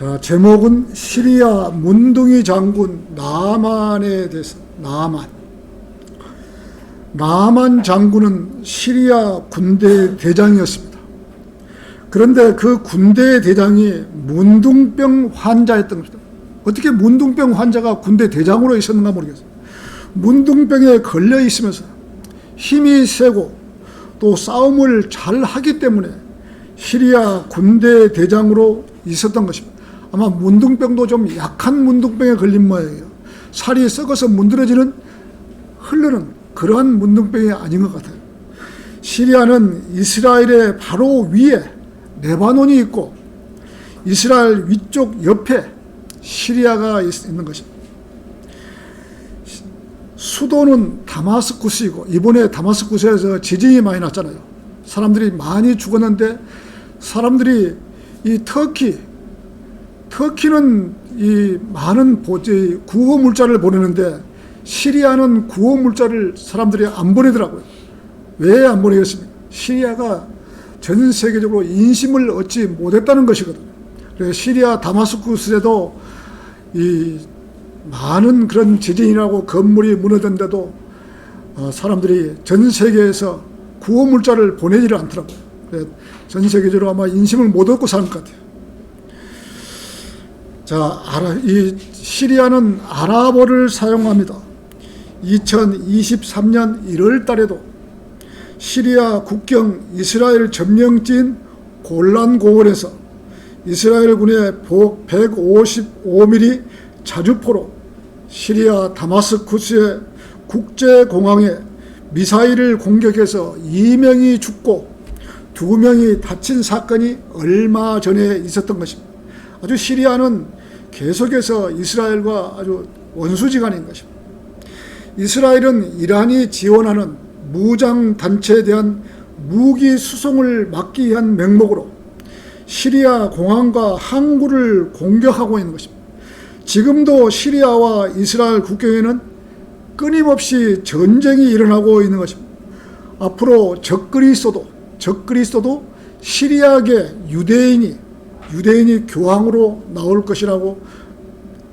자, 제목은 시리아 문둥이 장군 나만에 대해서. 나만 장군은 시리아 군대 대장이었습니다. 그런데 그 군대 대장이 문둥병 환자였던 겁니다. 어떻게 문둥병 환자가 군대 대장으로 있었는가 모르겠어요. 문둥병에 걸려 있으면서 힘이 세고 또 싸움을 잘 하기 때문에 시리아 군대 대장으로 있었던 것입니다. 아마 문둥병도 좀 약한 문둥병에 걸린 모양이에요. 살이 썩어서 문드러지는 흐르는 그러한 문둥병이 아닌 것 같아요. 시리아는 이스라엘의 바로 위에 레바논이 있고 이스라엘 위쪽 옆에 시리아가 있는 것입니다. 수도는 다마스쿠스이고 이번에 다마스쿠스에서 지진이 많이 났잖아요. 사람들이 많이 죽었는데 사람들이 이 터키는 이 많은 구호 물자를 보내는데 시리아는 구호 물자를 사람들이 안 보내더라고요. 왜 안 보내겠습니까? 시리아가 전 세계적으로 인심을 얻지 못했다는 것이거든요. 그래서 시리아 다마스쿠스에도 이 많은 그런 지진이라고 건물이 무너졌는데도 사람들이 전 세계에서 구호 물자를 보내지를 않더라고요. 그래서 전 세계적으로 아마 인심을 못 얻고 사는 것 같아요. 자, 이 시리아는 아랍어를 사용합니다. 2023년 1월 달에도 시리아 국경 이스라엘 점령지인 골란 고원에서 이스라엘 군의 155mm 자주포로 시리아 다마스쿠스의 국제공항에 미사일을 공격해서 2명이 죽고 2명이 다친 사건이 얼마 전에 있었던 것입니다. 아주 시리아는 계속해서 이스라엘과 아주 원수지간인 것입니다. 이스라엘은 이란이 지원하는 무장단체에 대한 무기 수송을 막기 위한 명목으로 시리아 공항과 항구를 공격하고 있는 것입니다. 지금도 시리아와 이스라엘 국경에는 끊임없이 전쟁이 일어나고 있는 것입니다. 앞으로 적그리스도도 시리아계 유대인이 교황으로 나올 것이라고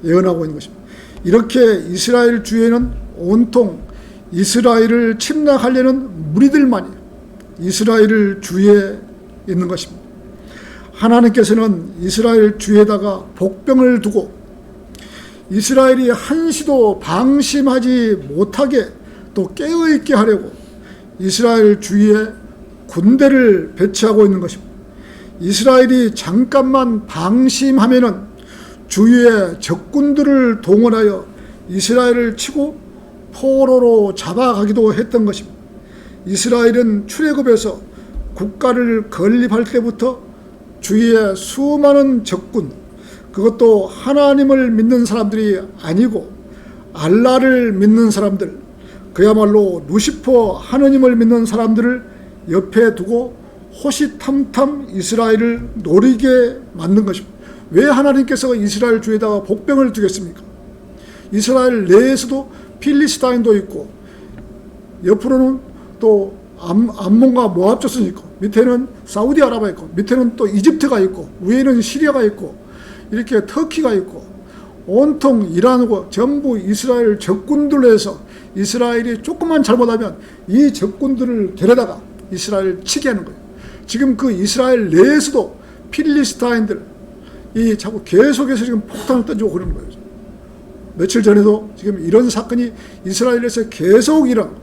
예언하고 있는 것입니다. 이렇게 이스라엘 주위에는 온통 이스라엘을 침략하려는 무리들만이 이스라엘을 주위에 있는 것입니다. 하나님께서는 이스라엘 주위에다가 복병을 두고 이스라엘이 한시도 방심하지 못하게 또 깨어있게 하려고 이스라엘 주위에 군대를 배치하고 있는 것입니다. 이스라엘이 잠깐만 방심하면은 주위에 적군들을 동원하여 이스라엘을 치고 포로로 잡아가기도 했던 것입니다. 이스라엘은 출애굽에서 국가를 건립할 때부터 주위에 수많은 적군, 그것도 하나님을 믿는 사람들이 아니고 알라를 믿는 사람들, 그야말로 루시퍼 하느님을 믿는 사람들을 옆에 두고 호시탐탐 이스라엘을 노리게 만든 것입니다. 왜 하나님께서 이스라엘 주에다가 복병을 두겠습니까? 이스라엘 내에서도 필리스타인도 있고 옆으로는 또 암몬과 모압 조선이 있고 밑에는 사우디아라비아 있고 밑에는 또 이집트가 있고 위에는 시리아가 있고 이렇게 터키가 있고 온통 이란하고 전부 이스라엘 적군들로 해서 이스라엘이 조금만 잘못하면 이 적군들을 데려다가 이스라엘을 치게 하는 거예요. 지금 그 이스라엘 내에서도 필리스타인들 이 자꾸 계속해서 지금 폭탄을 던지고 그러는 거예요. 며칠 전에도 지금 이런 사건이 이스라엘에서 계속 일어나고.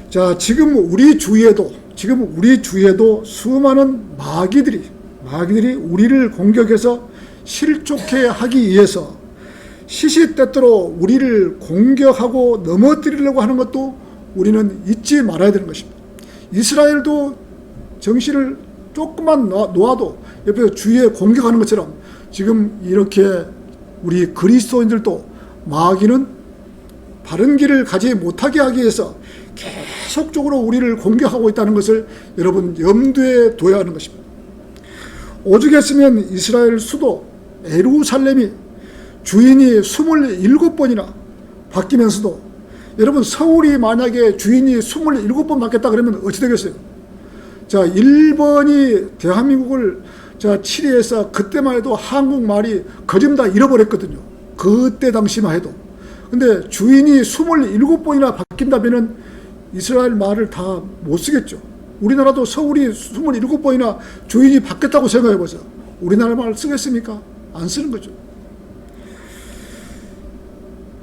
자, 지금 우리 주위에도 수많은 마귀들이 우리를 공격해서 실족해 하기 위해서 시시때때로 우리를 공격하고 넘어뜨리려고 하는 것도 우리는 잊지 말아야 되는 것입니다. 이스라엘도 정신을 조금만 놓아도 옆에서 주위에 공격하는 것처럼 지금 이렇게 우리 그리스도인들도 마귀는 바른 길을 가지 못하게 하기 위해서 계속적으로 우리를 공격하고 있다는 것을 여러분 염두에 둬야 하는 것입니다. 오죽했으면 이스라엘 수도 예루살렘이 주인이 27번이나 바뀌면서도 여러분 서울이 만약에 주인이 27번 바뀌었다 그러면 어찌 되겠어요? 자, 일본이 대한민국을 자, 치리에서 그때만 해도 한국말이 거짓 다 잃어버렸거든요. 그때 당시만 해도. 근데 주인이 27번이나 바뀐다면은 이스라엘 말을 다 못 쓰겠죠. 우리나라도 서울이 27번이나 주인이 바뀌었다고 생각해 보세요. 우리나라 말 쓰겠습니까? 안 쓰는 거죠.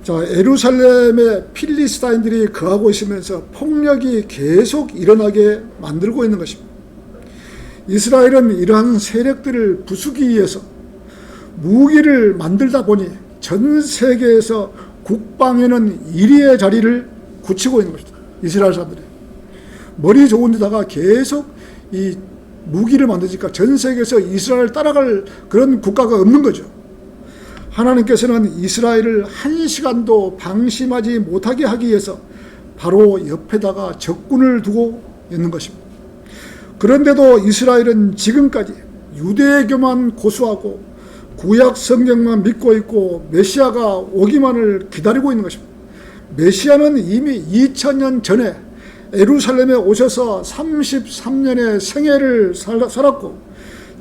자, 예루살렘에 필리스타인들이 거하고 있으면서 폭력이 계속 일어나게 만들고 있는 것입니다. 이스라엘은 이러한 세력들을 부수기 위해서 무기를 만들다 보니 전 세계에서 국방에는 1위의 자리를 굳히고 있는 것입니다. 이스라엘 사람들이. 머리 좋은 데다가 계속 이 무기를 만드니까 전 세계에서 이스라엘을 따라갈 그런 국가가 없는 거죠. 하나님께서는 이스라엘을 한 시간도 방심하지 못하게 하기 위해서 바로 옆에다가 적군을 두고 있는 것입니다. 그런데도 이스라엘은 지금까지 유대교만 고수하고 구약 성경만 믿고 있고 메시아가 오기만을 기다리고 있는 것입니다. 메시아는 이미 2000년 전에 예루살렘에 오셔서 33년의 생애를 살았고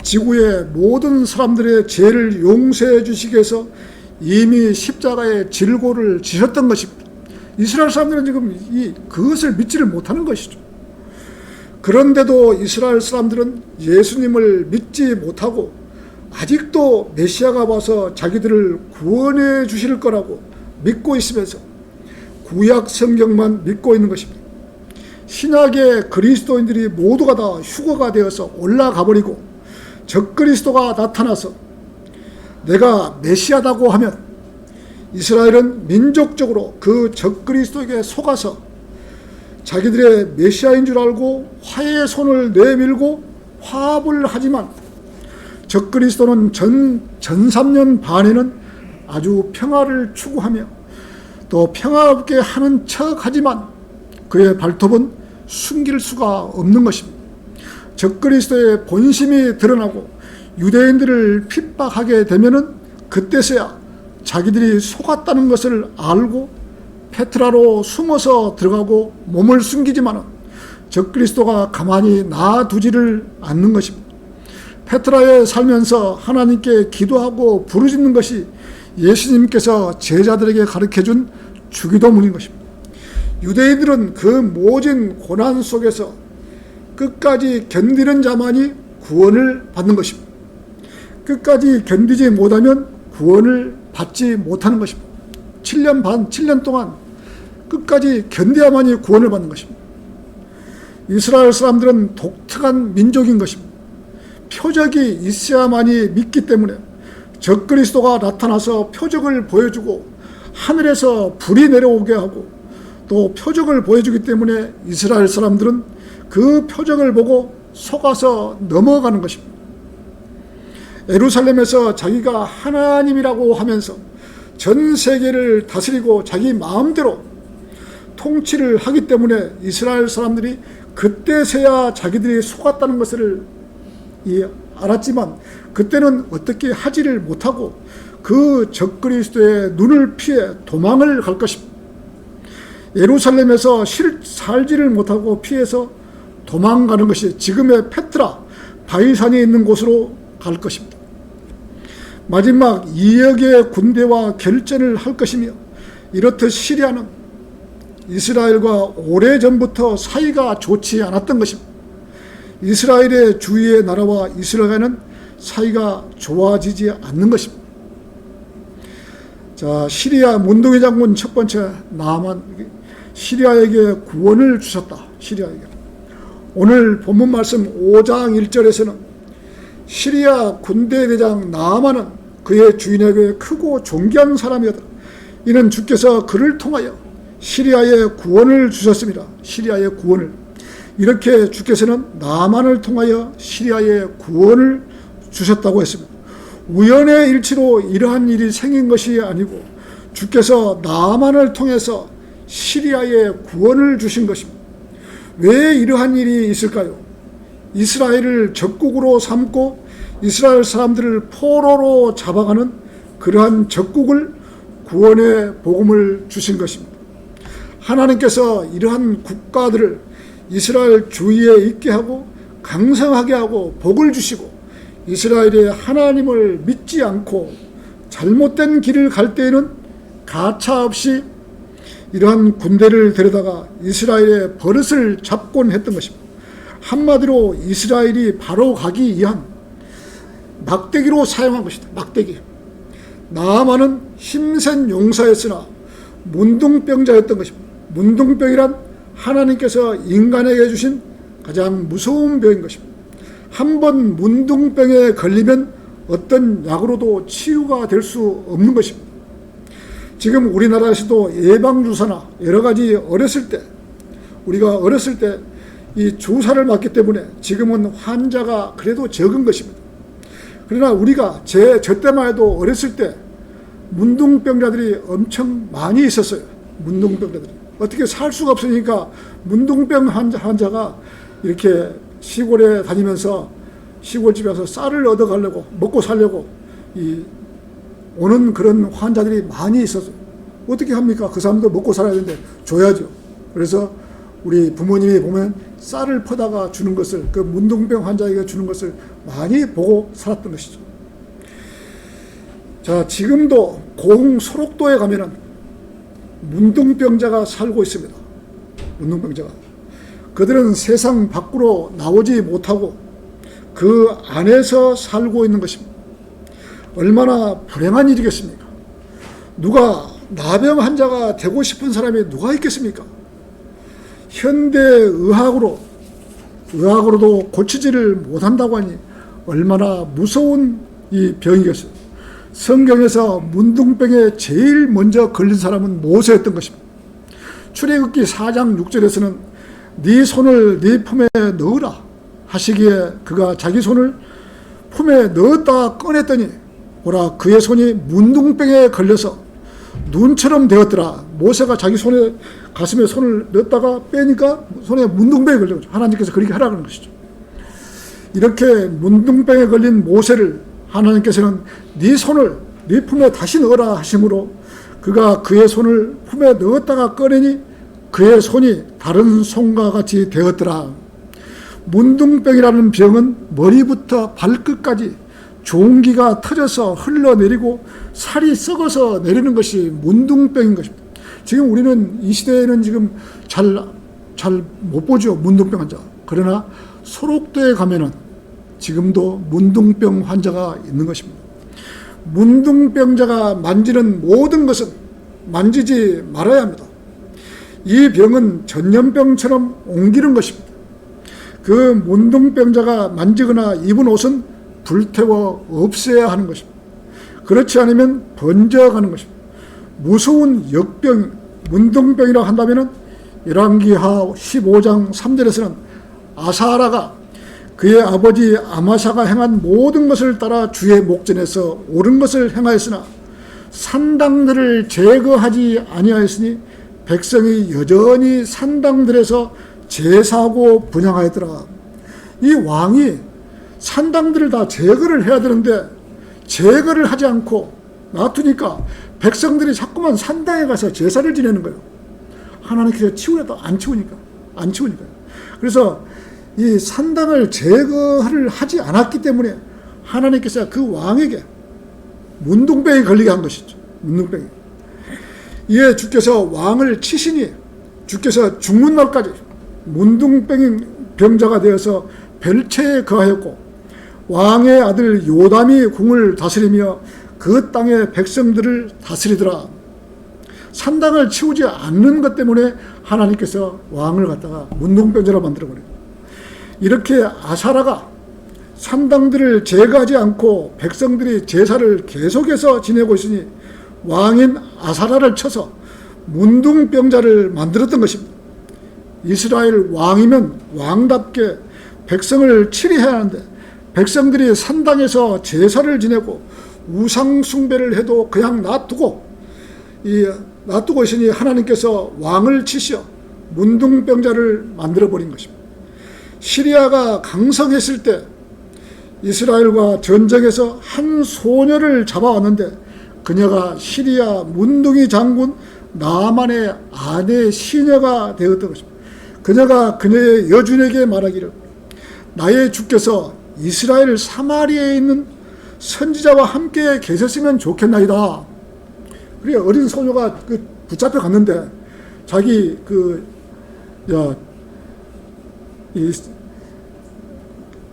지구의 모든 사람들의 죄를 용서해 주시기 위해서 이미 십자가의 질고를 지셨던 것입니다. 이스라엘 사람들은 지금 그것을 믿지를 못하는 것이죠. 그런데도 이스라엘 사람들은 예수님을 믿지 못하고 아직도 메시아가 와서 자기들을 구원해 주실 거라고 믿고 있으면서 구약 성경만 믿고 있는 것입니다. 신약의 그리스도인들이 모두가 다 휴거가 되어서 올라가 버리고 적그리스도가 나타나서 내가 메시아다고 하면 이스라엘은 민족적으로 그 적그리스도에게 속아서 자기들의 메시아인 줄 알고 화해의 손을 내밀고 화합을 하지만 적그리스도는 전 3년 반에는 아주 평화를 추구하며 또 평화롭게 하는 척하지만 그의 발톱은 숨길 수가 없는 것입니다. 적그리스도의 본심이 드러나고 유대인들을 핍박하게 되면은 그때서야 자기들이 속았다는 것을 알고 페트라로 숨어서 들어가고 몸을 숨기지만은 적그리스도가 가만히 놔두지를 않는 것입니다. 페트라에 살면서 하나님께 기도하고 부르짖는 것이 예수님께서 제자들에게 가르쳐준 주기도문인 것입니다. 유대인들은 그 모진 고난 속에서 끝까지 견디는 자만이 구원을 받는 것입니다. 끝까지 견디지 못하면 구원을 받지 못하는 것입니다. 7년 동안 끝까지 견뎌야만이 구원을 받는 것입니다. 이스라엘 사람들은 독특한 민족인 것입니다. 표적이 있어야만이 믿기 때문에 적그리스도가 나타나서 표적을 보여주고 하늘에서 불이 내려오게 하고 또 표적을 보여주기 때문에 이스라엘 사람들은 그 표적을 보고 속아서 넘어가는 것입니다. 예루살렘에서 자기가 하나님이라고 하면서 전 세계를 다스리고 자기 마음대로 통치를 하기 때문에 이스라엘 사람들이 그때서야 자기들이 속았다는 것을 알았지만 그때는 어떻게 하지를 못하고 그 적그리스도의 눈을 피해 도망을 갈 것입니다. 예루살렘에서 살지를 못하고 피해서 도망가는 것이 지금의 페트라, 바이산이 있는 곳으로 갈 것입니다. 마지막 2억의 군대와 결전을 할 것이며 이렇듯 시리아는 이스라엘과 오래전부터 사이가 좋지 않았던 것입니다. 이스라엘의 주위의 나라와 이스라엘과는 사이가 좋아지지 않는 것입니다. 자, 시리아 문둥이 장군 첫 번째 나아만 시리아에게 구원을 주셨다. 시리아에게. 오늘 본문 말씀 5장 1절에서는 시리아 군대 대장 나아만은 그의 주인에게 크고 존귀한 사람이었다. 이는 주께서 그를 통하여 시리아에 구원을 주셨습니다. 시리아의 구원을. 이렇게 주께서는 나아만을 통하여 시리아에 구원을 주셨다고 했습니다. 우연의 일치로 이러한 일이 생긴 것이 아니고 주께서 나아만을 통해서 시리아에 구원을 주신 것입니다. 왜 이러한 일이 있을까요? 이스라엘을 적국으로 삼고 이스라엘 사람들을 포로로 잡아가는 그러한 적국을 구원의 복음을 주신 것입니다. 하나님께서 이러한 국가들을 이스라엘 주위에 있게 하고 강성하게 하고 복을 주시고 이스라엘이 하나님을 믿지 않고 잘못된 길을 갈 때에는 가차없이 이러한 군대를 데려다가 이스라엘의 버릇을 잡곤 했던 것입니다. 한마디로 이스라엘이 바로 가기 위한 막대기로 사용한 것이다. 막대기. 나아만은 힘센 용사였으나 문둥병자였던 것입니다. 문둥병이란 하나님께서 인간에게 주신 가장 무서운 병인 것입니다. 한번 문둥병에 걸리면 어떤 약으로도 치유가 될 수 없는 것입니다. 지금 우리나라에서도 예방주사나 여러 가지 우리가 어렸을 때 이 주사를 맞기 때문에 지금은 환자가 그래도 적은 것입니다. 그러나 우리가 저 때만 해도 어렸을 때 문둥병자들이 엄청 많이 있었어요. 문둥병자들이. 어떻게 살 수가 없으니까 문둥병 환자가 이렇게 시골에 다니면서 시골집에 가서 쌀을 얻어가려고 먹고 살려고 오는 그런 환자들이 많이 있었어요. 어떻게 합니까? 그 사람도 먹고 살아야 되는데 줘야죠. 그래서 우리 부모님이 보면 쌀을 퍼다가 주는 것을, 그 문둥병 환자에게 주는 것을 많이 보고 살았던 것이죠. 자, 지금도 고흥 소록도에 가면은 문둥병자가 살고 있습니다. 문둥병자가. 그들은 세상 밖으로 나오지 못하고 그 안에서 살고 있는 것입니다. 얼마나 불행한 일이겠습니까? 누가 나병 환자가 되고 싶은 사람이 누가 있겠습니까? 의학으로도 고치지를 못한다고 하니 얼마나 무서운 이 병이겠어요. 성경에서 문둥병에 제일 먼저 걸린 사람은 모세였던 것입니다. 출애굽기 4장 6절에서는 네 손을 네 품에 넣으라 하시기에 그가 자기 손을 품에 넣었다 꺼냈더니 보라 그의 손이 문둥병에 걸려서 눈처럼 되었더라. 모세가 자기 손에 가슴에 손을 넣었다가 빼니까 손에 문둥병에 걸려서 하나님께서 그렇게 하라는 것이죠. 이렇게 문둥병에 걸린 모세를 하나님께서는 네 손을 네 품에 다시 넣어라 하심으로 그가 그의 손을 품에 넣었다가 꺼내니 그의 손이 다른 손과 같이 되었더라. 문둥병이라는 병은 머리부터 발끝까지 종기가 터져서 흘러내리고 살이 썩어서 내리는 것이 문둥병인 것입니다. 지금 우리는 이 시대에는 지금 잘 못 보죠. 문둥병 환자. 그러나 소록도에 가면은 지금도 문둥병 환자가 있는 것입니다. 문둥병자가 만지는 모든 것은 만지지 말아야 합니다. 이 병은 전염병처럼 옮기는 것입니다. 그 문둥병자가 만지거나 입은 옷은 불태워 없애야 하는 것입니다. 그렇지 않으면 번져가는 것입니다. 무서운 역병, 문둥병이라고 한다면 열왕기하 15장 3절에서는 아사라가 그의 아버지 아마샤가 행한 모든 것을 따라 주의 목전에서 옳은 것을 행하였으나 산당들을 제거하지 아니하였으니 백성이 여전히 산당들에서 제사하고 분향하였더라. 이 왕이 산당들을 다 제거를 해야 되는데 제거를 하지 않고 놔두니까 백성들이 자꾸만 산당에 가서 제사를 지내는 거예요. 하나님께서 치우려도 안 치우니까요. 그래서 이 산당을 제거를 하지 않았기 때문에 하나님께서 그 왕에게 문둥병이 걸리게 한 것이죠. 문둥병이. 이에 주께서 왕을 치시니 주께서 죽는 날까지 문둥병자가 되어서 벨체에 거하였고 왕의 아들 요담이 궁을 다스리며 그 땅의 백성들을 다스리더라. 산당을 치우지 않는 것 때문에 하나님께서 왕을 갖다가 문둥병자로 만들어버려요. 이렇게 아사라가 산당들을 제거하지 않고 백성들이 제사를 계속해서 지내고 있으니 왕인 아사라를 쳐서 문둥병자를 만들었던 것입니다. 이스라엘 왕이면 왕답게 백성을 치리해야 하는데 백성들이 산당에서 제사를 지내고 우상 숭배를 해도 그냥 놔두고 있으니 하나님께서 왕을 치셔 문둥병자를 만들어버린 것입니다. 시리아가 강성했을 때 이스라엘과 전쟁에서 한 소녀를 잡아왔는데 그녀가 시리아 문둥이 장군 나만의 아내 시녀가 되었던 것입니다. 그녀가 그녀의 여준에게 말하기를 나의 주께서 이스라엘 사마리아에 있는 선지자와 함께 계셨으면 좋겠나이다. 그래 어린 소녀가 붙잡혀 갔는데 자기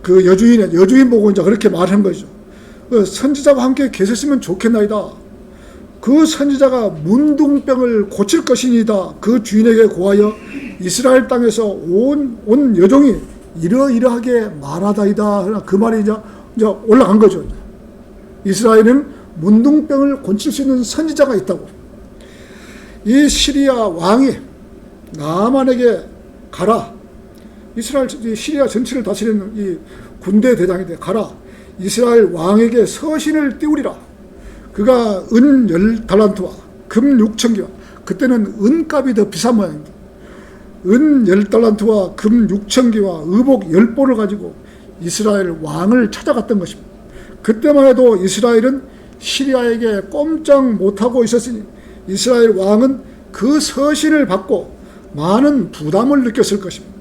여주인 보고 이제 그렇게 말한 거죠. 선지자와 함께 계셨으면 좋겠나이다. 그 선지자가 문둥병을 고칠 것이니다. 그 주인에게 고하여 이스라엘 땅에서 온 여종이 이러이러하게 말하다이다. 그 말이 이제 올라간 거죠. 이스라엘은 문둥병을 고칠 수 있는 선지자가 있다고. 이 시리아 왕이 나아만에게 가라. 시리아 전체를 다스리는 이 군대 대장인데 가라. 이스라엘 왕에게 서신을 띄우리라. 그가 은 10달란트와 금 6,000개와 그때는 은값이 더 비싼 모양입니다. 은 10달란트와 금 6,000개와 의복 10보를 가지고 이스라엘 왕을 찾아갔던 것입니다. 그때만 해도 이스라엘은 시리아에게 꼼짝 못하고 있었으니 이스라엘 왕은 그 서신을 받고 많은 부담을 느꼈을 것입니다.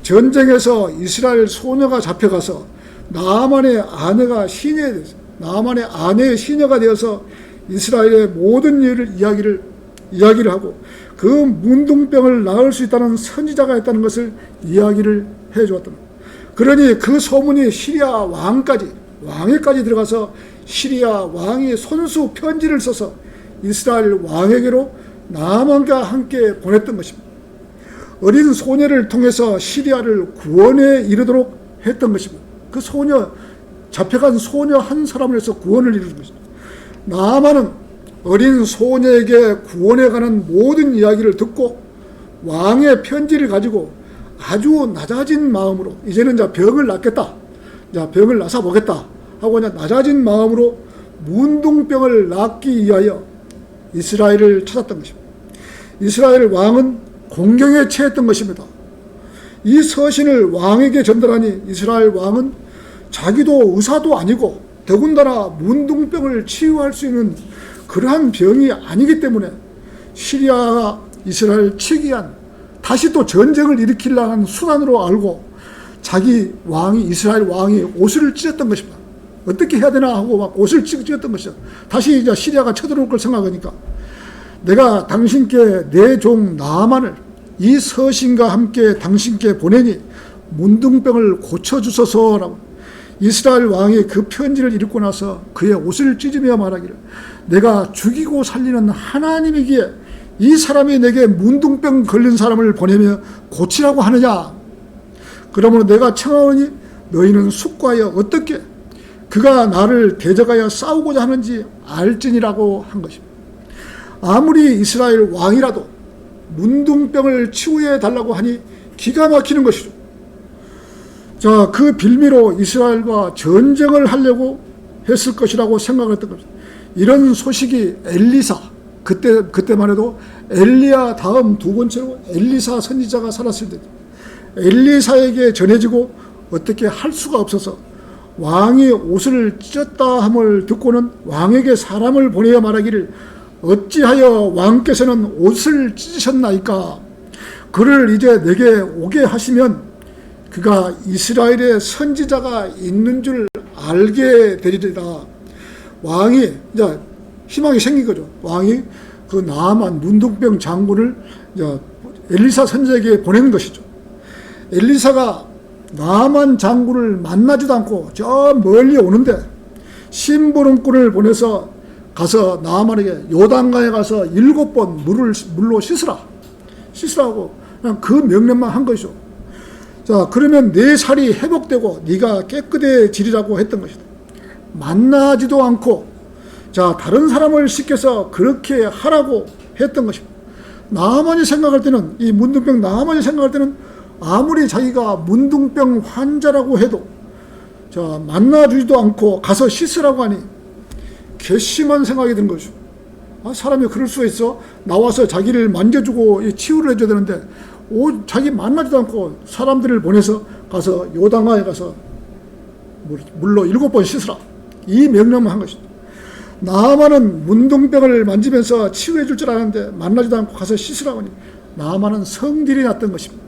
전쟁에서 이스라엘 소녀가 잡혀가서 나아만의 아내의 시녀가 되어서 이스라엘의 모든 일을 이야기를 하고 그 문둥병을 나을 수 있다는 선지자가 있다는 것을 이야기를 해주었던 겁니다. 그러니 그 소문이 시리아 왕에까지 들어가서 시리아 왕이 손수 편지를 써서 이스라엘 왕에게로 나아만과 함께 보냈던 것입니다. 어린 소녀를 통해서 시리아를 구원에 이르도록 했던 것입니다. 그 잡혀간 소녀 한 사람을 해서 구원을 이루는 것입니다. 나아만은 어린 소녀에게 구원에 관한 모든 이야기를 듣고 왕의 편지를 가지고 아주 낮아진 마음으로 이제는 병을 낫겠다. 병을 나사 보겠다 하고 낮아진 마음으로 문둥병을 낫기 위하여 이스라엘을 찾았던 것입니다. 이스라엘 왕은 공경에 처했던 것입니다. 이 서신을 왕에게 전달하니 이스라엘 왕은 자기도 의사도 아니고 더군다나 문둥병을 치유할 수 있는 그러한 병이 아니기 때문에 시리아가 이스라엘 치기한 다시 또 전쟁을 일으키려는 수단으로 알고 이스라엘 왕이 옷을 찢었던 것입니다. 어떻게 해야 되나 하고 막 옷을 찢었던 것이죠. 다시 이제 시리아가 쳐들어올 걸 생각하니까 내가 당신께 내 종 나아만을 이 서신과 함께 당신께 보내니 문둥병을 고쳐주소서라고. 이스라엘 왕이 그 편지를 읽고 나서 그의 옷을 찢으며 말하기를 내가 죽이고 살리는 하나님이기에 이 사람이 내게 문둥병 걸린 사람을 보내며 고치라고 하느냐. 그러므로 내가 청하오니 너희는 숙고하여 어떻게 그가 나를 대적하여 싸우고자 하는지 알지니라고 한 것입니다. 아무리 이스라엘 왕이라도 문둥병을 치유해 달라고 하니 기가 막히는 것이죠. 그 빌미로 이스라엘과 전쟁을 하려고 했을 것이라고 생각을 했던 것입니다. 이런 소식이 그때만 해도 엘리야 다음 두 번째로 엘리사 선지자가 살았을 때 엘리사에게 전해지고 어떻게 할 수가 없어서 왕이 옷을 찢었다 함을 듣고는 왕에게 사람을 보내어 말하기를 어찌하여 왕께서는 옷을 찢으셨나이까. 그를 이제 내게 오게 하시면 그가 이스라엘의 선지자가 있는 줄 알게 되리라. 왕이 이제 희망이 생긴 거죠. 왕이 그 나아만 문둥병 장군을 엘리사 선지자에게 보내는 것이죠. 엘리사가 나아만 장군을 만나지도 않고 저 멀리 오는데 심부름꾼을 보내서 가서 나아만에게 요단강에 가서 7번 물로 씻으라고 그냥 그 명령만 한 것이죠. 그러면 내 살이 회복되고 네가 깨끗해지리라고 했던 것이다. 만나지도 않고 다른 사람을 시켜서 그렇게 하라고 했던 것입니다. 나아만이 생각할 때는 이 문둥병 나아만이 생각할 때는 아무리 자기가 문둥병 환자라고 해도 만나주지도 않고 가서 씻으라고 하니 괘씸한 생각이 든 거죠. 사람이 그럴 수가 있어? 나와서 자기를 만져주고 치유를 해줘야 되는데 자기 만나지도 않고 사람들을 보내서 가서 요단강에 가서 물로 7번 씻으라. 이 명령만 한 것입니다. 나아만은 문둥병을 만지면서 치유해 줄 줄 알았는데 만나지도 않고 가서 씻으라고 하니 나아만은 성질이 났던 것입니다.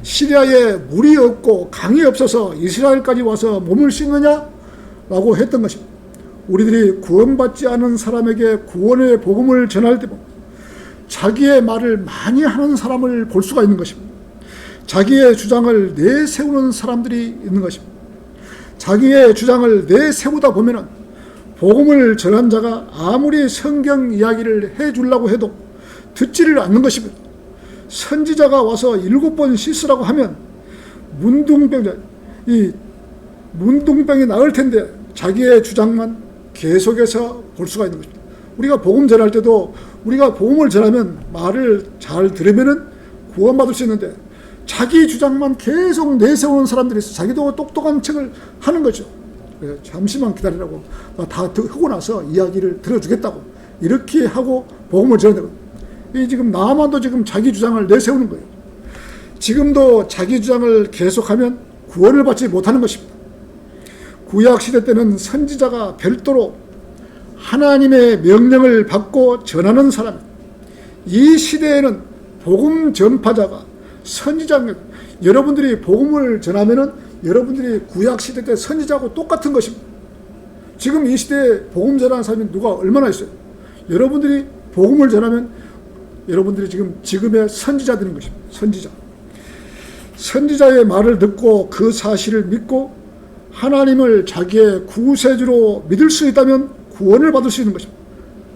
시리아에 물이 없고 강이 없어서 이스라엘까지 와서 몸을 씻느냐? 라고 했던 것입니다. 우리들이 구원받지 않은 사람에게 구원의 복음을 전할 때 자기의 말을 많이 하는 사람을 볼 수가 있는 것입니다. 자기의 주장을 내세우는 사람들이 있는 것입니다. 자기의 주장을 내세우다 보면은 복음을 전한 자가 아무리 성경 이야기를 해주려고 해도 듣지를 않는 것입니다. 선지자가 와서 7번 씻으라고 하면 문둥병이 나을 텐데 자기의 주장만 계속해서 볼 수가 있는 것입니다. 우리가 복음 전할 때도 우리가 복음을 전하면 말을 잘 들으면은 구원받을 수 있는데 자기 주장만 계속 내세우는 사람들이 있어요. 자기도 똑똑한 척을 하는 거죠. 그래서 잠시만 기다리라고 다 하고 나서 이야기를 들어주겠다고 이렇게 하고 복음을 전해야 되거든요. 이 지금 나만도 지금 자기 주장을 내세우는 거예요. 지금도 자기 주장을 계속하면 구원을 받지 못하는 것입니다. 구약시대 때는 선지자가 별도로 하나님의 명령을 받고 전하는 사람, 이 시대에는 복음 전파자가 선지자입니다. 여러분들이 복음을 전하면은 여러분들이 구약시대 때 선지자하고 똑같은 것입니다. 지금 이 시대에 복음 전하는 사람이 누가 얼마나 있어요? 여러분들이 복음을 전하면 여러분들이 지금의 선지자 되는 것입니다. 선지자의 말을 듣고 그 사실을 믿고 하나님을 자기의 구세주로 믿을 수 있다면 구원을 받을 수 있는 것입니다.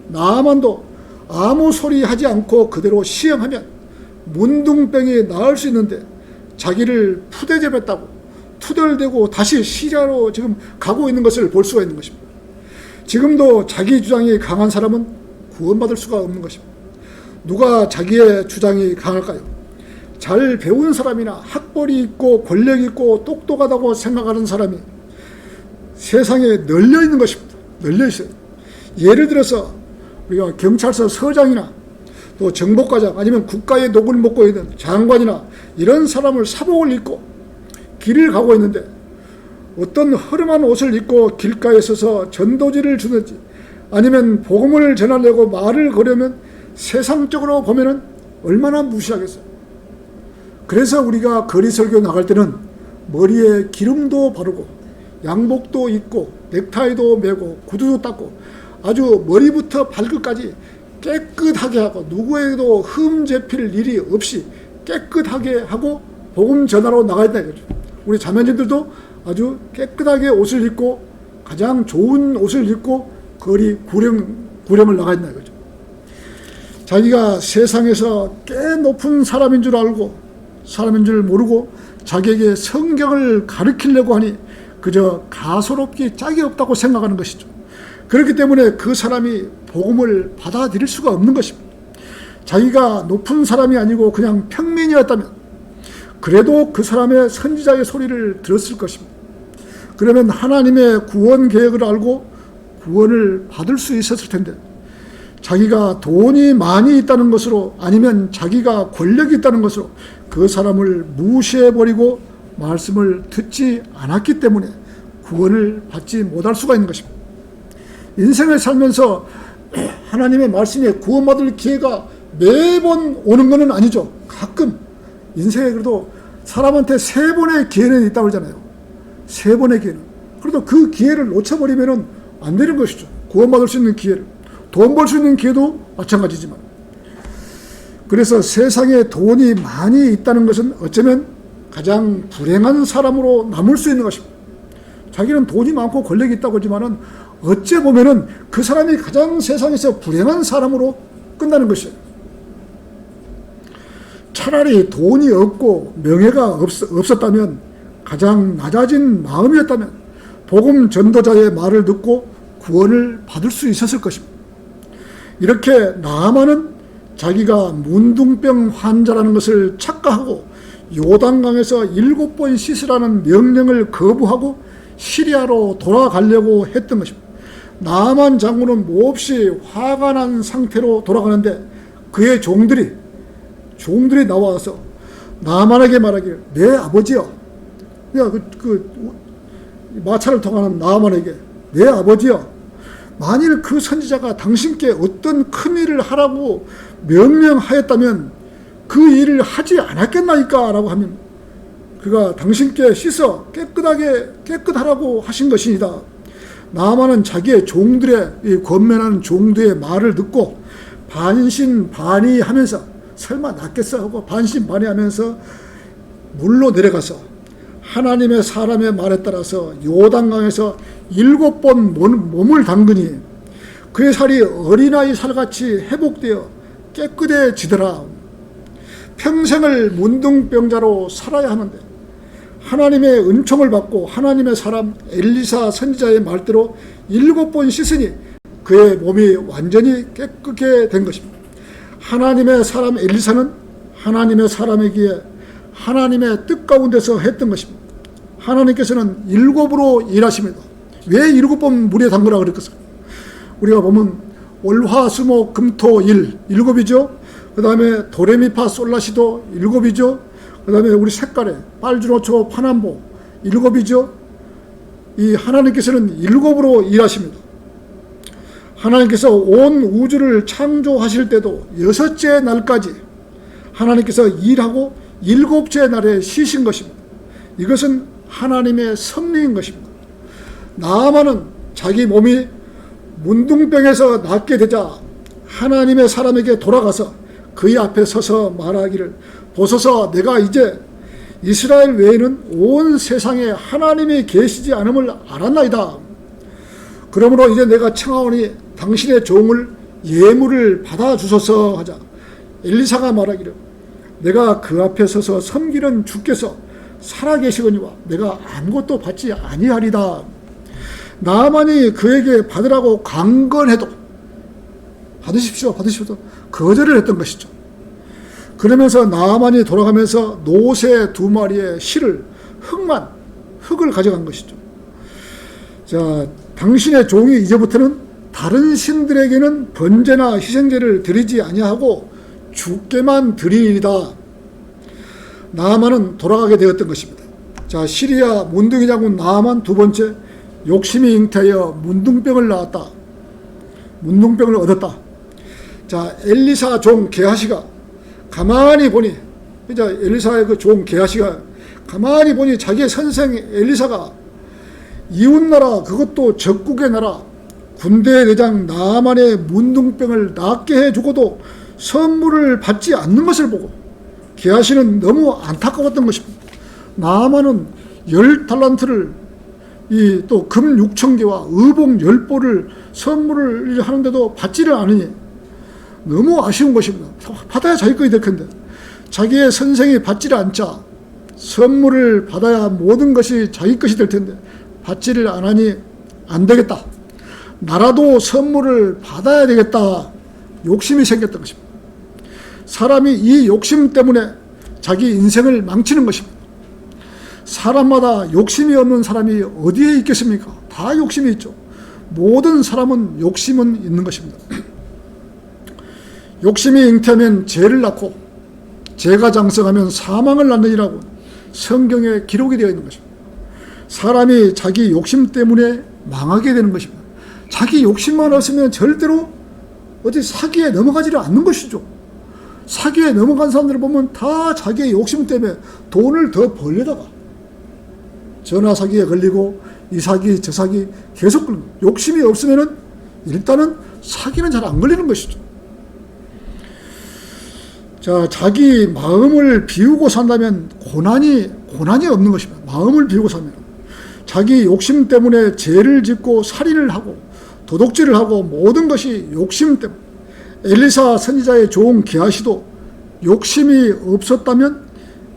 나만도 아무 소리 하지 않고 그대로 시행하면 문둥병이 나을 수 있는데 자기를 푸대접했다고 투덜대고 다시 시리아로 지금 가고 있는 것을 볼 수가 있는 것입니다. 지금도 자기 주장이 강한 사람은 구원받을 수가 없는 것입니다. 누가 자기의 주장이 강할까요? 잘 배운 사람이나 학벌이 있고 권력이 있고 똑똑하다고 생각하는 사람이 세상에 널려 있는 것입니다. 널려 있어요. 예를 들어서 우리가 경찰서 서장이나 또 정보과장 아니면 국가의 녹을 먹고 있는 장관이나 이런 사람을 사복을 입고 길을 가고 있는데 어떤 허름한 옷을 입고 길가에 서서 전도지를 주든지 아니면 복음을 전하려고 말을 걸으면 세상적으로 보면은 얼마나 무시하겠어요. 그래서 우리가 거리 설교 나갈 때는 머리에 기름도 바르고 양복도 입고 넥타이도 매고 구두도 닦고 아주 머리부터 발끝까지 깨끗하게 하고 누구에게도 흠 잡힐 일이 없이 깨끗하게 하고 복음 전하러 나가야 된다 이거죠. 우리 자매님들도 아주 깨끗하게 옷을 입고 가장 좋은 옷을 입고 거리 구령을 나가야 된다 이거죠. 자기가 세상에서 꽤 높은 사람인 줄 알고 사람인 줄 모르고 자기에게 성경을 가르치려고 하니 그저 가소롭기 짝이 없다고 생각하는 것이죠. 그렇기 때문에 그 사람이 복음을 받아들일 수가 없는 것입니다. 자기가 높은 사람이 아니고 그냥 평민이었다면 그래도 그 사람의 선지자의 소리를 들었을 것입니다. 그러면 하나님의 구원 계획을 알고 구원을 받을 수 있었을 텐데 자기가 돈이 많이 있다는 것으로 아니면 자기가 권력이 있다는 것으로 그 사람을 무시해버리고 말씀을 듣지 않았기 때문에 구원을 받지 못할 수가 있는 것입니다. 인생을 살면서 하나님의 말씀에 구원받을 기회가 매번 오는 것은 아니죠. 가끔 인생에 그래도 사람한테 3번의 기회는 있다고 그러잖아요. 3번의 기회는. 그래도 그 기회를 놓쳐버리면 안 되는 것이죠. 구원받을 수 있는 기회를. 돈 벌 수 있는 기회도 마찬가지지만. 그래서 세상에 돈이 많이 있다는 것은 어쩌면 가장 불행한 사람으로 남을 수 있는 것입니다. 자기는 돈이 많고 권력이 있다고 하지만은 어째 보면은 그 사람이 가장 세상에서 불행한 사람으로 끝나는 것이에요. 차라리 돈이 없고 명예가 없었다면 가장 낮아진 마음이었다면 복음 전도자의 말을 듣고 구원을 받을 수 있었을 것입니다. 이렇게 나아만은 자기가 문둥병 환자라는 것을 착각하고 요단강에서 7번 씻으라는 명령을 거부하고 시리아로 돌아가려고 했던 것입니다. 나아만 장군은 몹시 화가 난 상태로 돌아가는데 그의 종들이 나와서 나아만에게 말하기를 내 아버지여, 마차를 통하는 나아만에게 내 아버지여, 만일 그 선지자가 당신께 어떤 큰 일을 하라고 명령하였다면 그 일을 하지 않았겠나이까? 라고 하면 그가 당신께 씻어 깨끗하라고 하신 것이니다. 나아만은 자기의 종들의, 이 권면하는 종들의 말을 듣고 반신반의하면서 설마 낫겠어 하고 반신반의하면서 물로 내려가서 하나님의 사람의 말에 따라서 요단강에서 7번 몸을 담그니 그의 살이 어린아이 살같이 회복되어 깨끗해지더라. 평생을 문둥병자로 살아야 하는데 하나님의 은총을 받고 하나님의 사람 엘리사 선지자의 말대로 7번 씻으니 그의 몸이 완전히 깨끗게 된 것입니다. 하나님의 사람 엘리사는 하나님의 사람에게 하나님의 뜻 가운데서 했던 것입니다. 하나님께서는 7으로 일하십니다. 왜 7번 물에 담그라 그랬겠어요? 우리가 보면 월화수목 금토 일 7이죠. 그 다음에 도레미파 솔라시도 7이죠. 그 다음에 우리 색깔에 빨주노초 파남보 7이죠. 이 하나님께서는 7으로 일하십니다. 하나님께서 온 우주를 창조하실 때도 6째 날까지 하나님께서 일하고 7째 날에 쉬신 것입니다. 이것은 하나님의 섭리인 것입니다. 나아만은 자기 몸이 문둥병에서 낫게 되자 하나님의 사람에게 돌아가서 그의 앞에 서서 말하기를 보소서 내가 이제 이스라엘 외에는 온 세상에 하나님이 계시지 않음을 알았나이다. 그러므로 이제 내가 청하오니 당신의 종을 예물을 받아주소서 하자 엘리사가 말하기를 내가 그 앞에 서서 섬기는 주께서 살아계시거니와 내가 아무것도 받지 아니하리다. 나만이 그에게 받으라고 강건해도 받으십시오 거절을 했던 것이죠. 그러면서 나만이 돌아가면서 노새 2마리의 실을 흙을 가져간 것이죠. 자, 당신의 종이 이제부터는 다른 신들에게는 번제나 희생제를 드리지 아니하고 주께만 드리리다. 나아만은 돌아가게 되었던 것입니다. 자, 시리아 문둥이 장군 나아만 2번째 욕심이 잉태하여 문둥병을 얻었다. 자, 엘리사 종 게하시가 가만히 보니 이제 엘리사의 그 종 게하시가 가만히 보니 자기의 선생 엘리사가 이웃나라 그것도 적국의 나라 군대 대장 나아만의 문둥병을 낫게 해주고도 선물을 받지 않는 것을 보고 게하시는 너무 안타까웠던 것입니다. 나아만은 10달란트를 또 금 6,000개와 의복 10보를 선물을 하는데도 받지를 않으니 너무 아쉬운 것입니다. 받아야 자기 것이 될 텐데 자기의 선생이 받지를 않자 선물을 받아야 모든 것이 자기 것이 될 텐데 받지를 않으니 안 되겠다. 나라도 선물을 받아야 되겠다. 욕심이 생겼던 것입니다. 사람이 이 욕심 때문에 자기 인생을 망치는 것입니다. 사람마다 욕심이 없는 사람이 어디에 있겠습니까? 다 욕심이 있죠. 모든 사람은 욕심은 있는 것입니다. 욕심이 잉태하면 죄를 낳고 죄가 장성하면 사망을 낳느니라고 성경에 기록이 되어 있는 것입니다. 사람이 자기 욕심 때문에 망하게 되는 것입니다. 자기 욕심만 없으면 절대로 어디 사기에 넘어가지를 않는 것이죠. 사기에 넘어간 사람들을 보면 다 자기의 욕심 때문에 돈을 더 벌려다가 전화 사기에 걸리고 이 사기 저 사기 계속 걸립니다. 욕심이 없으면은 일단은 사기는 잘 안 걸리는 것이죠. 자, 자기 마음을 비우고 산다면 고난이 없는 것입니다. 마음을 비우고 살면 자기 욕심 때문에 죄를 짓고 살인을 하고 도둑질을 하고 모든 것이 욕심 때문에 엘리사 선지자의 종 게하시도 욕심이 없었다면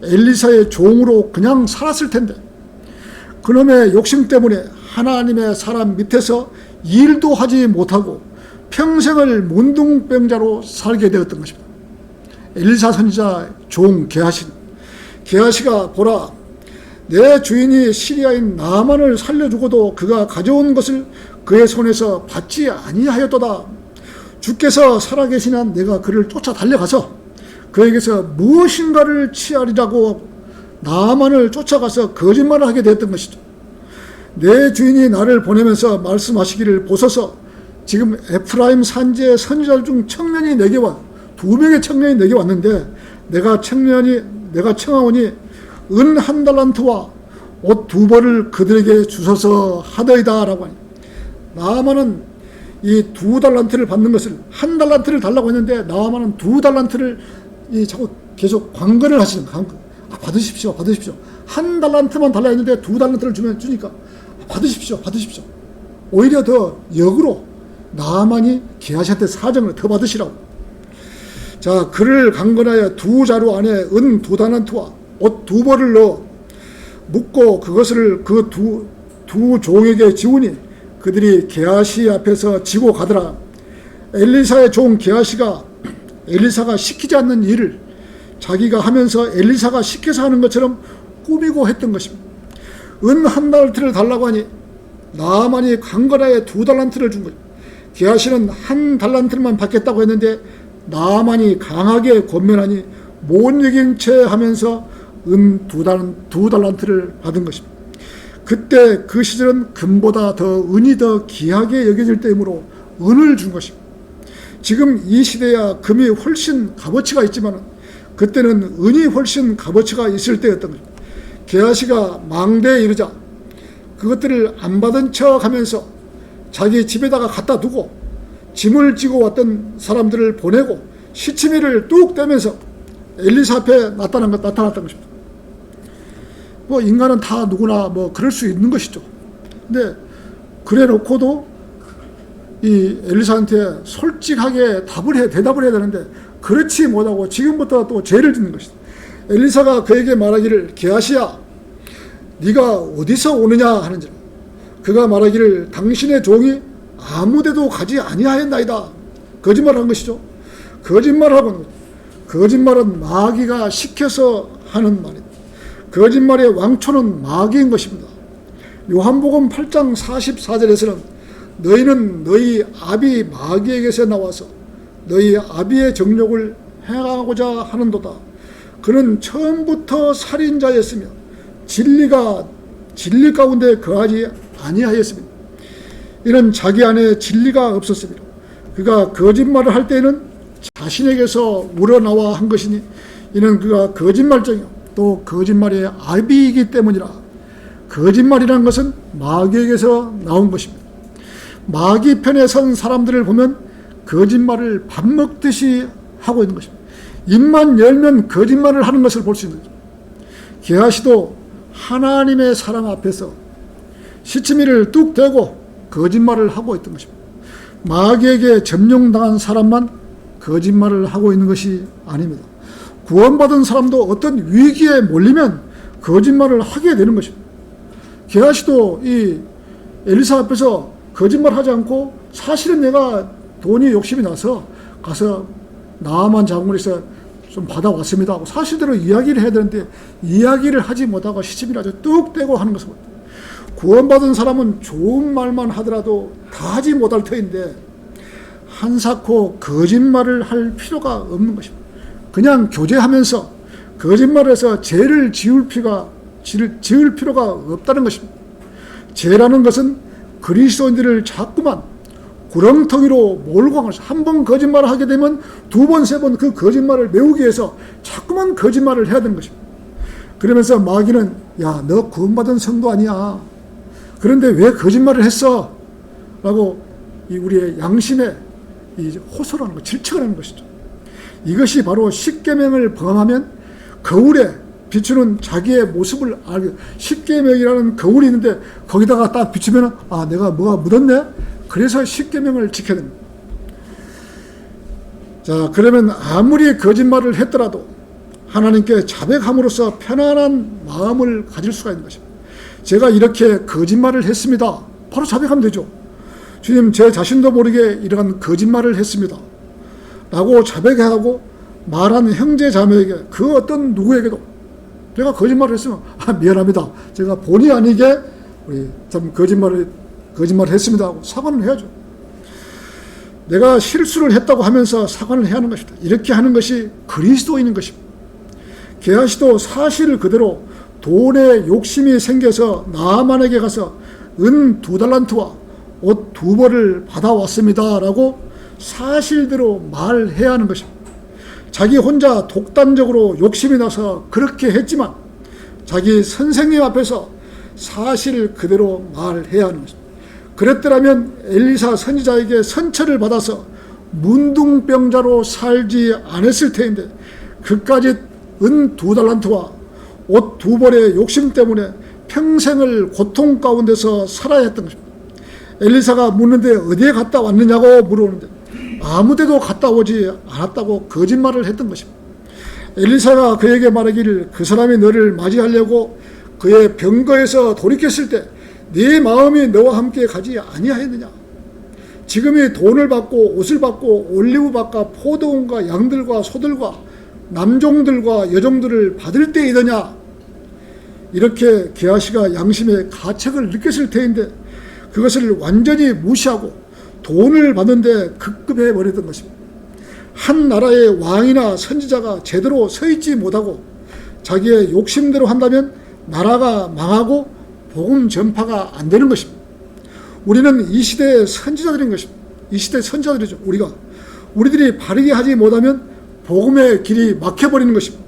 엘리사의 종으로 그냥 살았을 텐데 그놈의 욕심 때문에 하나님의 사람 밑에서 일도 하지 못하고 평생을 문둥병자로 살게 되었던 것입니다. 엘리사 선지자 종 게하시가 보라 내 주인이 시리아인 나만을 살려주고도 그가 가져온 것을 그의 손에서 받지 아니하였도다. 주께서 살아계시나 내가 그를 쫓아 달려가서 그에게서 무엇인가를 취하리라고 나만을 쫓아가서 거짓말을 하게 되었던 것이죠. 내 주인이 나를 보내면서 말씀하시기를 보소서 지금 에프라임 산지의 선지자 중 청년이 내게 와 2명의 청년이 내게 왔는데 내가 청하오니 은 1달란트와 옷 2벌을 그들에게 주소서 하더이다 라고 하니, 나아만은 이 2달란트를 받는 것을 1달란트를 달라고 했는데 나아만은 2달란트를 자꾸 계속 관건을 하시는 거예요. 받으십시오, 받으십시오. 1달란트만 달라 했는데 2달란트를 주니까 받으십시오, 받으십시오. 오히려 더 역으로 나아만이 게하시한테 사정을 더 받으시라고. 자, 그를 강건하여 2자루 안에 은 2달란트와 옷 2벌을 넣어 묶고 그것을 그 두 종에게 지우니 그들이 게하시 앞에서 지고 가더라. 엘리사의 종 게하시가 엘리사가 시키지 않는 일을 자기가 하면서 엘리사가 시켜서 하는 것처럼 꾸미고 했던 것입니다. 은 1달란트를 달라고 하니 나아만이 강건하여 2달란트를 준 거죠. 게하시는 1달란트만 받겠다고 했는데 나아만이 강하게 권면하니 못 이긴 채 하면서 은 2달란트를 받은 것입니다. 그때 그 시절은 금보다 더 은이 더 귀하게 여겨질 때이므로 은을 준 것입니다. 지금 이 시대야 금이 훨씬 값어치가 있지만 그때는 은이 훨씬 값어치가 있을 때였던 것입니다. 게하시가 망대에 이르자 그것들을 안 받은 척 하면서 자기 집에다가 갖다 두고 짐을 지고 왔던 사람들을 보내고 시치미를 뚝 떼면서 엘리사 앞에 나타났던 것입니다. 뭐 인간은 다 누구나 뭐 그럴 수 있는 것이죠. 근데 그래 놓고도 이 엘리사한테 솔직하게 대답을 해야 되는데 그렇지 못하고 지금부터 또 죄를 짓는 것이다. 엘리사가 그에게 말하기를 게하시야 네가 어디서 오느냐 하는지라. 그가 말하기를 당신의 종이 아무데도 가지 아니하였나이다. 거짓말을 한 것이죠. 거짓말하고는 거짓말은 마귀가 시켜서 하는 말이다. 거짓말의 왕초는 마귀인 것입니다. 요한복음 8장 44절에서는 너희는 너희 아비 마귀에게서 나와서 너희 아비의 정욕을 행하고자 하는도다. 그는 처음부터 살인자였으며 진리 가운데 거하지 아니하였습니다. 이는 자기 안에 진리가 없었습니다. 그가 거짓말을 할 때에는 자신에게서 우러나와 한 것이니 이는 그가 거짓말쟁이요 또 거짓말의 아비이기 때문이라. 거짓말이라는 것은 마귀에게서 나온 것입니다. 마귀 편에 선 사람들을 보면 거짓말을 밥 먹듯이 하고 있는 것입니다. 입만 열면 거짓말을 하는 것을 볼 수 있는 거죠. 게하시도 하나님의 사람 앞에서 시치미를 뚝 대고 거짓말을 하고 있던 것입니다. 마귀에게 점령당한 사람만 거짓말을 하고 있는 것이 아닙니다. 구원받은 사람도 어떤 위기에 몰리면 거짓말을 하게 되는 것입니다. 게하시도 이 엘리사 앞에서 거짓말하지 않고 사실은 내가 돈이 욕심이 나서 가서 나아만 장군에서 좀 받아왔습니다 하고 사실대로 이야기를 해야 되는데 이야기를 하지 못하고 시치미를 아주 뚝 떼고 하는 것을 봅니다. 구원받은 사람은 좋은 말만 하더라도 다 하지 못할 터인데 한사코 거짓말을 할 필요가 없는 것입니다. 그냥 교제하면서 거짓말해서 죄를 지을 필요가 없다는 것입니다. 죄라는 것은 그리스도인들을 자꾸만 구렁텅이로 몰고 간 것입니다. 한 번 거짓말을 하게 되면 두 번, 세 번 그 거짓말을 메우기 위해서 자꾸만 거짓말을 해야 되는 것입니다. 그러면서 마귀는 야, 너 구원받은 성도 아니야. 그런데 왜 거짓말을 했어? 라고 우리의 양심에 호소를 하는 것, 질책을 하는 것이죠. 이것이 바로 십계명을 범하면 거울에 비추는 자기의 모습을 알게, 십계명이라는 거울이 있는데 거기다가 딱 비추면 아, 내가 뭐가 묻었네? 그래서 십계명을 지켜야 됩니다. 자, 그러면 아무리 거짓말을 했더라도 하나님께 자백함으로써 편안한 마음을 가질 수가 있는 것입니다. 제가 이렇게 거짓말을 했습니다. 바로 자백하면 되죠. 주님, 제 자신도 모르게 이러한 거짓말을 했습니다. 라고 자백하고 말하는 형제 자매에게 그 어떤 누구에게도 제가 거짓말을 했으면 미안합니다. 제가 본의 아니게 우리 참 거짓말을 했습니다 하고 사과는 해야죠. 내가 실수를 했다고 하면서 사과를 해야 하는 것입니다. 이렇게 하는 것이 그리스도인인 것입니다. 게하시도 사실을 그대로 돈에 욕심이 생겨서 나아만에게 가서 은 2달란트와 옷 2벌을 받아왔습니다 라고 사실대로 말해야 하는 것입니다. 자기 혼자 독단적으로 욕심이 나서 그렇게 했지만 자기 선생님 앞에서 사실 그대로 말해야 하는 것입니다. 그랬더라면 엘리사 선지자에게 선처를 받아서 문둥병자로 살지 않았을 터인데 그까짓 은 2달란트와 옷 2벌의 욕심 때문에 평생을 고통 가운데서 살아야 했던 것입니다. 엘리사가 묻는데 어디에 갔다 왔느냐고 물어오는데 아무데도 갔다 오지 않았다고 거짓말을 했던 것입니다. 엘리사가 그에게 말하기를 그 사람이 너를 맞이하려고 그의 병거에서 돌이켰을 때 네 마음이 너와 함께 가지 아니하였느냐. 지금이 돈을 받고 옷을 받고 올리브밭과 포도원과 양들과 소들과 남종들과 여종들을 받을 때이더냐. 이렇게 게하시가 양심의 가책을 느꼈을 터인데 그것을 완전히 무시하고 돈을 받는데 급급해 버렸던 것입니다. 한 나라의 왕이나 선지자가 제대로 서 있지 못하고 자기의 욕심대로 한다면 나라가 망하고 복음 전파가 안 되는 것입니다. 우리는 이 시대의 선지자들인 것입니다. 이 시대의 선지자들이죠. 우리들이 바르게 하지 못하면 복음의 길이 막혀버리는 것입니다.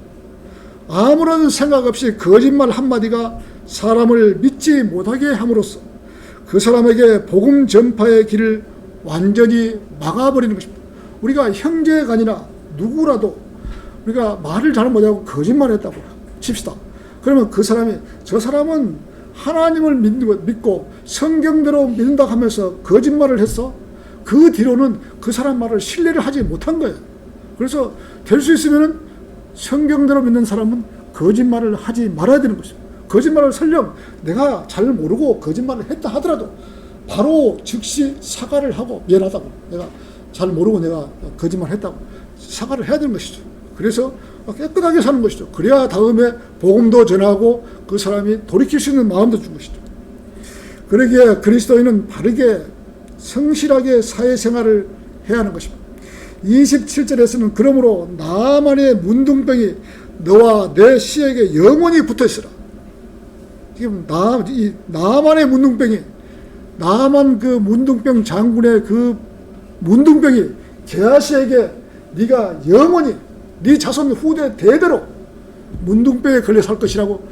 아무런 생각 없이 거짓말 한마디가 사람을 믿지 못하게 함으로써 그 사람에게 복음 전파의 길을 완전히 막아버리는 것입니다. 우리가 형제간이나 누구라도 우리가 말을 잘 못하고 거짓말했다고 칩시다. 그러면 그 사람이 저 사람은 하나님을 믿고 성경대로 믿는다 하면서 거짓말을 했어. 그 뒤로는 그 사람 말을 신뢰를 하지 못한 거예요. 그래서 될 수 있으면 성경대로 믿는 사람은 거짓말을 하지 말아야 되는 것입니다. 거짓말을 설령 내가 잘 모르고 거짓말을 했다 하더라도 바로 즉시 사과를 하고 미안하다고 내가 잘 모르고 내가 거짓말 했다고 사과를 해야 되는 것이죠. 그래서 깨끗하게 사는 것이죠. 그래야 다음에 복음도 전하고 그 사람이 돌이킬 수 있는 마음도 준 것이죠. 그러기에 그리스도인은 바르게 성실하게 사회생활을 해야 하는 것입니다. 27절에서는 그러므로 나만의 문둥병이 너와 내 씨에게 영원히 붙어있으라. 지금 나만의 문둥병이 나만 그 문둥병 장군의 그 문둥병이 게하시에게 네가 영원히 네 자손 후대 대대로 문둥병에 걸려 살 것이라고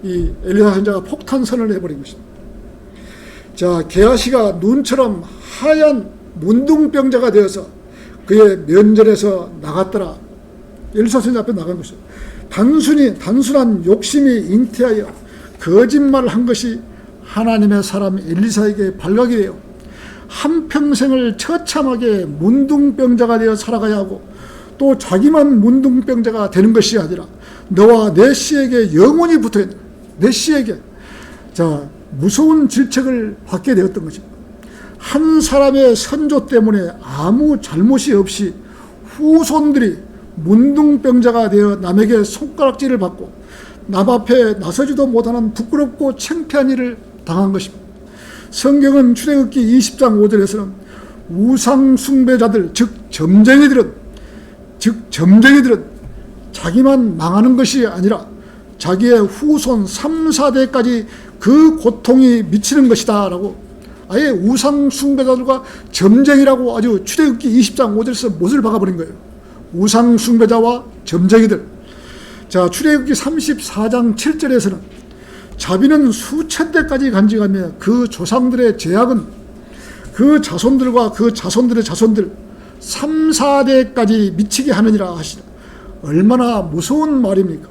이 엘리사 선지자가 폭탄 선언을 해버린 것입니다. 자, 게하시가 눈처럼 하얀 문둥병자가 되어서 그의 면전에서 나갔더라. 엘리사 선지자 앞에 나간 것이죠. 단순한 욕심이 잉태하여 거짓말을 한 것이 하나님의 사람 엘리사에게 발각이 되어 한평생을 처참하게 문둥병자가 되어 살아가야 하고 또 자기만 문둥병자가 되는 것이 아니라 너와 내 씨에게 영원히 붙어있는 내 씨에게 자 무서운 질책을 받게 되었던 것입니다. 한 사람의 선조 때문에 아무 잘못이 없이 후손들이 문둥병자가 되어 남에게 손가락질을 받고 남 앞에 나서지도 못하는 부끄럽고 창피한 일을 당한 것입니다. 성경은 출애굽기 20장 5절에서는 우상 숭배자들 즉 점쟁이들은 자기만 망하는 것이 아니라 자기의 후손 3, 4대까지 그 고통이 미치는 것이다 라고 아예 우상 숭배자들과 점쟁이라고 아주 출애굽기 20장 5절에서 못을 박아버린 거예요. 우상 숭배자와 점쟁이들. 자, 출애굽기 34장 7절에서는 자비는 수천 대까지 간직하며 그 조상들의 죄악은 그 자손들과 그 자손들의 자손들 3, 4대까지 미치게 하느니라 하시다. 얼마나 무서운 말입니까?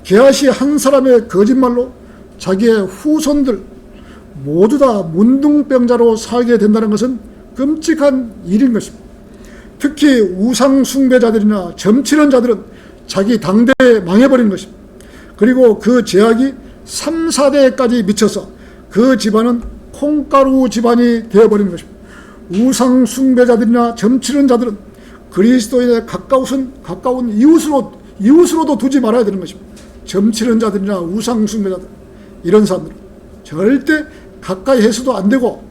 게하시 한 사람의 거짓말로 자기의 후손들 모두 다 문둥병자로 살게 된다는 것은 끔찍한 일인 것입니다. 특히 우상 숭배자들이나 점치는 자들은 자기 당대에 망해버린 것입니다. 그리고 그 죄악이 3, 4대까지 미쳐서 그 집안은 콩가루 집안이 되어버린 것입니다. 우상 숭배자들이나 점치는 자들은 그리스도인의 가까운 이웃으로도 두지 말아야 되는 것입니다. 점치는 자들이나 우상 숭배자들 이런 사람들은 절대 가까이 해서도 안 되고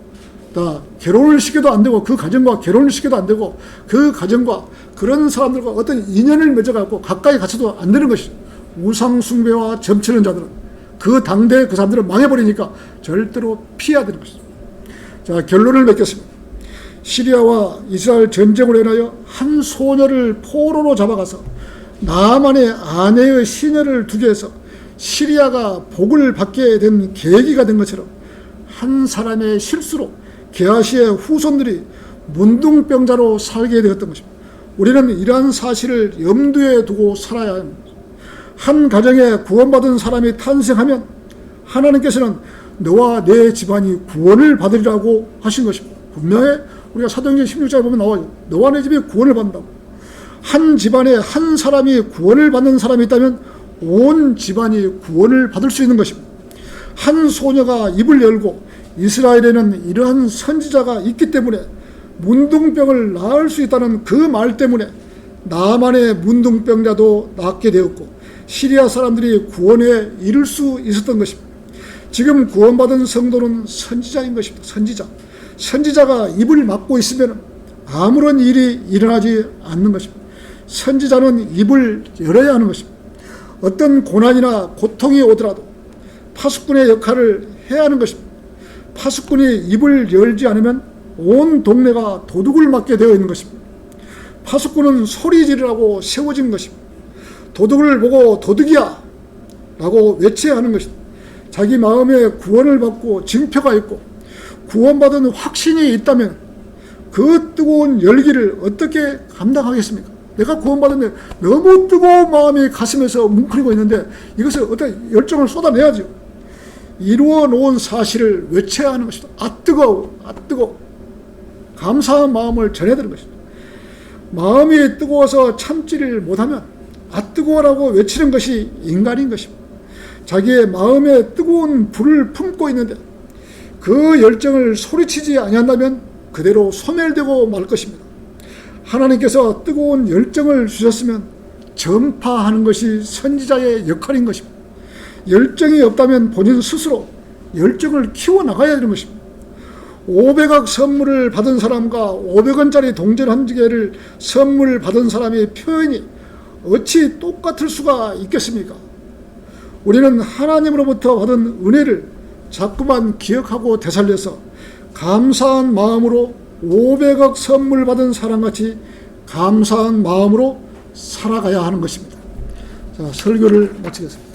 결혼을 시켜도 안 되고 그 가정과 결혼을 시켜도 안 되고 그 가정과 그런 사람들과 어떤 인연을 맺어갖고 가까이 갇혀도 안 되는 것이죠. 우상 숭배와 점치는 자들은 그 당대에 그 사람들은 망해버리니까 절대로 피해야 되는 것이죠. 자, 결론을 맺겠습니다. 시리아와 이스라엘 전쟁으로 인하여 한 소녀를 포로로 잡아가서 나만의 아내의 시녀를 두게 해서 시리아가 복을 받게 된 계기가 된 것처럼 한 사람의 실수로 게하시의 후손들이 문둥병자로 살게 되었던 것입니다. 우리는 이러한 사실을 염두에 두고 살아야 합니다. 한 가정에 구원받은 사람이 탄생하면 하나님께서는 너와 내 집안이 구원을 받으리라고 하신 것입니다. 분명히 우리가 사도행전 16장에 보면 나와요. 너와 내 집이 구원을 받는다고. 한 집안에 한 사람이 구원을 받는 사람이 있다면 온 집안이 구원을 받을 수 있는 것입니다. 한 소녀가 입을 열고 이스라엘에는 이러한 선지자가 있기 때문에 문둥병을 나을 수 있다는 그 말 때문에 나만의 문둥병자도 낫게 되었고 시리아 사람들이 구원에 이를 수 있었던 것입니다. 지금 구원받은 성도는 선지자인 것입니다. 선지자가 입을 막고 있으면 아무런 일이 일어나지 않는 것입니다. 선지자는 입을 열어야 하는 것입니다. 어떤 고난이나 고통이 오더라도 파수꾼의 역할을 해야 하는 것입니다. 파수꾼이 입을 열지 않으면 온 동네가 도둑을 맞게 되어 있는 것입니다. 파수꾼은 소리 지르라고 세워진 것입니다. 도둑을 보고 도둑이야 라고 외쳐야 하는 것입니다. 자기 마음에 구원을 받고 징표가 있고 구원받은 확신이 있다면 그 뜨거운 열기를 어떻게 감당하겠습니까? 내가 구원받았는데 너무 뜨거운 마음이 가슴에서 뭉클이고 있는데 이것을 어떻게 열정을 쏟아내야죠. 이루어 놓은 사실을 외쳐야 하는 것입니다. 아 뜨거워, 아 뜨거워. 감사한 마음을 전해드리는 것입니다. 마음이 뜨거워서 참지를 못하면 아 뜨거워라고 외치는 것이 인간인 것입니다. 자기의 마음에 뜨거운 불을 품고 있는데 그 열정을 소리치지 아니한다면 그대로 소멸되고 말 것입니다. 하나님께서 뜨거운 열정을 주셨으면 전파하는 것이 선지자의 역할인 것입니다. 열정이 없다면 본인 스스로 열정을 키워나가야 되는 것입니다. 500억 선물을 받은 사람과 500원짜리 동전 한 개를 선물 받은 사람의 표현이 어찌 똑같을 수가 있겠습니까? 우리는 하나님으로부터 받은 은혜를 자꾸만 기억하고 되살려서 감사한 마음으로 500억 선물 받은 사람같이 감사한 마음으로 살아가야 하는 것입니다. 자, 설교를 마치겠습니다.